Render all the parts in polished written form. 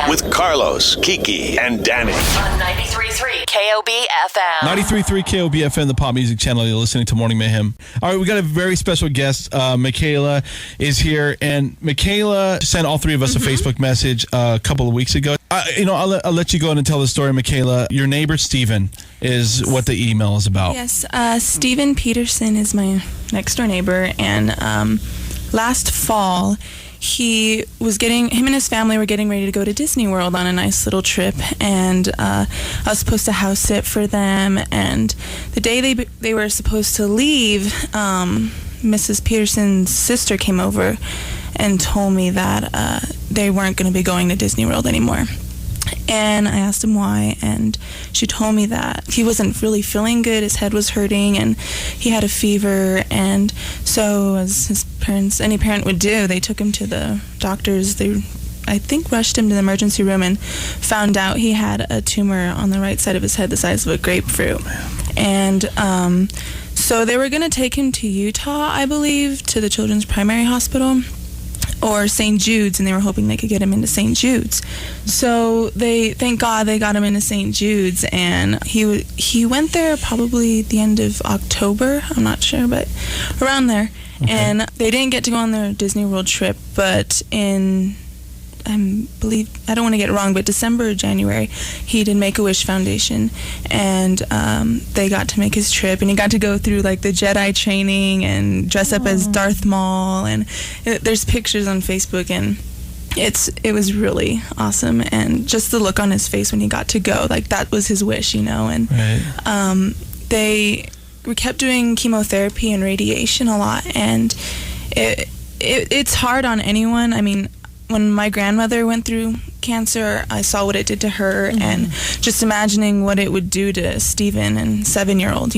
with Carlos, Kiki, and Danny. On 93.3 KOB-FM. 93.3 KOB-FM, the pop music channel. You're listening to Morning Mayhem. All right, we got a very special guest. Michaela is here, and Michaela sent all three of us a Facebook message a couple of weeks ago. I'll let you go in and tell the story, Michaela. Your neighbor, Steven, is what the email is about. Yes, Steven Peterson is my next-door neighbor, and last fall, him and his family were getting ready to go to Disney World on a nice little trip, and I was supposed to house sit for them, and the day they were supposed to leave, Mrs. Peterson's sister came over and told me that they weren't going to be going to Disney World anymore. And I asked him why, and she told me that he wasn't really feeling good, his head was hurting, and he had a fever, and so as any parent would do, they took him to the doctors. They, I think, rushed him to the emergency room and found out he had a tumor on the right side of his head the size of a grapefruit. And so they were going to take him to Utah, I believe, to the Children's Primary Hospital, or St. Jude's, and they were hoping they could get him into St. Jude's. So thank God they got him into St. Jude's, and he went there probably the end of October, I'm not sure, but around there. Okay. And they didn't get to go on their Disney World trip, but I don't want to get it wrong, but December or January, he did Make-A-Wish Foundation, and they got to make his trip, and he got to go through like the Jedi training and dress up as Darth Maul, and there's pictures on Facebook, and it was really awesome, and just the look on his face when he got to go, like that was his wish, and right. We kept doing chemotherapy and radiation a lot, and it's hard on anyone. I mean, when my grandmother went through cancer, I saw what it did to her, and just imagining what it would do to Steven and 7-year-old,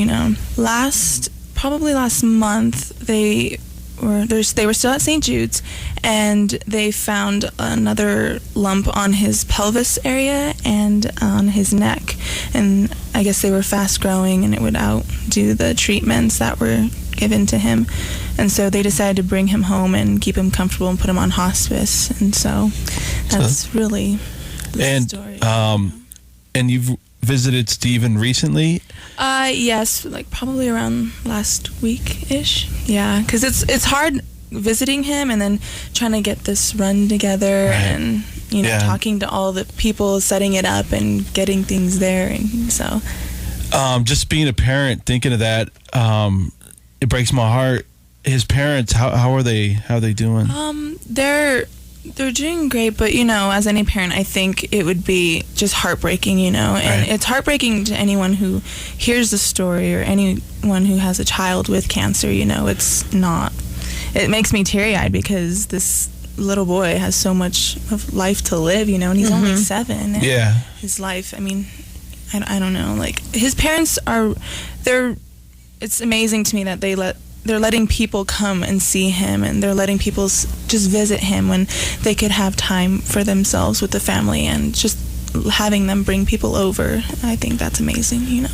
Probably last month, they were still at St. Jude's, and they found another lump on his pelvis area and on his neck, and I guess they were fast growing, and it would outdo the treatments that were given to him, and so they decided to bring him home and keep him comfortable and put him on hospice, and so that's really the story. And you've visited Steven recently? Yes, like probably around last week-ish. Yeah, because it's hard visiting him and then trying to get this run together, right. And talking to all the people, setting it up and getting things there, and so just being a parent, thinking of that, it breaks my heart. His parents, how are they doing? They're doing great, but as any parent, I think it would be just heartbreaking, and right. It's heartbreaking to anyone who hears the story or anyone who has a child with cancer. It makes me teary-eyed because this little boy has so much of life to live, and he's only 7. And yeah. His life, I mean, I don't know, like his parents it's amazing to me that they're letting people come and see him, and they're letting people just visit him when they could have time for themselves with the family, and just having them bring people over. I think that's amazing,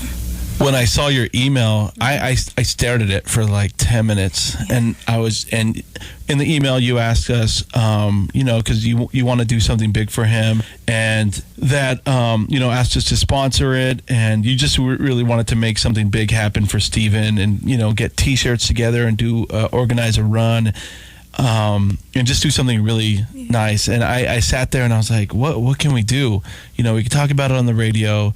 When I saw your email, I stared at it for like 10 minutes, yeah. And in the email you asked us, because you want to do something big for him, and that, asked us to sponsor it, and you just really wanted to make something big happen for Steven, and, get T-shirts together and organize a run, and just do something really nice. And I sat there and I was like, what can we do? We can talk about it on the radio.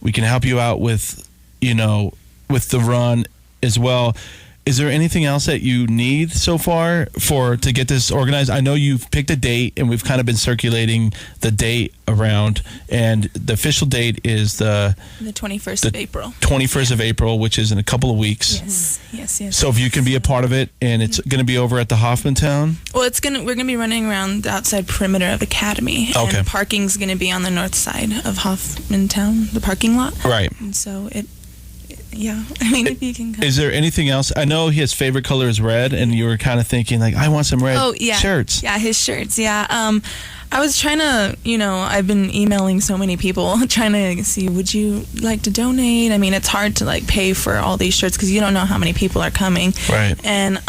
We can help you out with the run as well. Is there anything else that you need so far to get this organized? I know you've picked a date, and we've kind of been circulating the date around, and the official date is the 21st of April. 21st of April, which is in a couple of weeks. Yes. So if you can be a part of it, and it's going to be over at the Hoffmantown? Well, we're going to be running around the outside perimeter of Academy, okay. And parking's going to be on the north side of Hoffmantown, the parking lot. Right. And so if you can come. Is there anything else? I know his favorite color is red, and you were kind of thinking, like, I want some red shirts. Yeah, his shirts, yeah. I was trying to, I've been emailing so many people, trying to see, would you like to donate? I mean, it's hard to, pay for all these shirts because you don't know how many people are coming. Right. And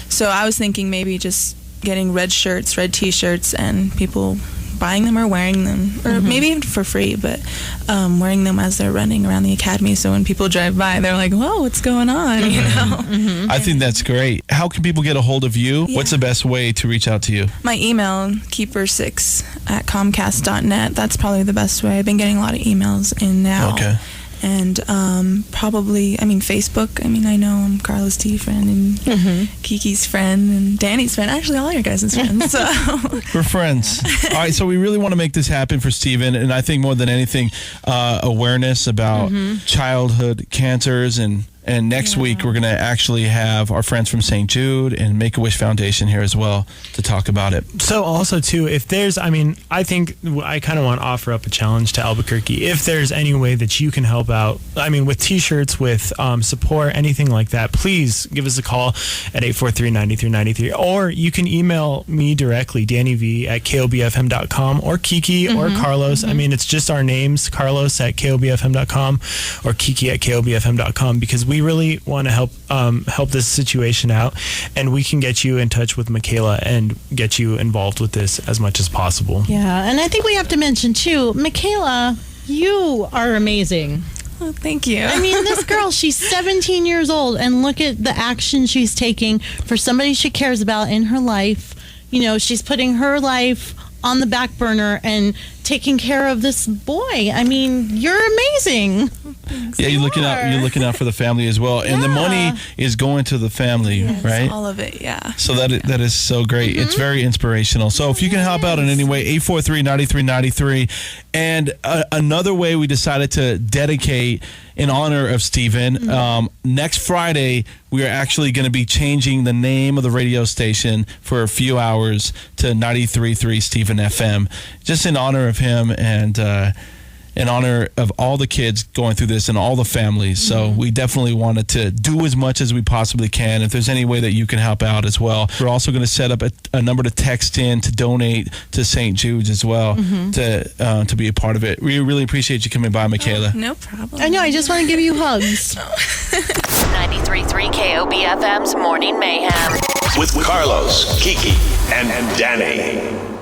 so I was thinking maybe just getting red shirts, red T-shirts, and people buying them or wearing them, or maybe even for free, but wearing them as they're running around the academy. So when people drive by, they're like, "Whoa, what's going on?" You know. I think that's great. How can people get a hold of you? Yeah. What's the best way to reach out to you? My email, keeper6@comcast.net. That's probably the best way. I've been getting a lot of emails in now. Okay. And probably, Facebook. I know I'm Carla's T friend and Kiki's friend and Danny's friend. Actually, all your guys' friends. So We're friends. All right, so we really want to make this happen for Steven, and I think more than anything, awareness about childhood cancers. And next week, we're going to actually have our friends from St. Jude and Make-A-Wish Foundation here as well to talk about it. So also, too, if there's, I think I kind of want to offer up a challenge to Albuquerque. If there's any way that you can help out, with T-shirts, with support, anything like that, please give us a call at 843-9393. Or you can email me directly, DannyV@KOB-FM.com, or Kiki or Carlos. It's just our names, Carlos at KOB-FM.com or Kiki at KOB-FM.com, because we really want to help this situation out, and we can get you in touch with Michaela and get you involved with this as much as possible. Yeah, and I think we have to mention too, Michaela, you are amazing. oh, thank you. This girl, she's 17 years old, and look at the action she's taking for somebody she cares about in her life. She's putting her life on the back burner and taking care of this boy. You're amazing. Yeah, you're looking out for the family as well, and the money is going to the family, right? All of it, yeah. So that is so great. It's very inspirational. So if you can help out in any way, 843-9393. And another way we decided to dedicate in honor of Steven, next Friday, we are actually going to be changing the name of the radio station for a few hours to 93.3 Steven FM, just in honor of him and in honor of all the kids going through this and all the families. So we definitely wanted to do as much as we possibly can. If there's any way that you can help out as well. We're also going to set up a number to text in to donate to St. Jude's as well to be a part of it. We really appreciate you coming by, Michaela. No problem. I know, I just want to give you hugs. 93.3 KOB-FM's Morning Mayhem. With Carlos, Kiki, and Danny.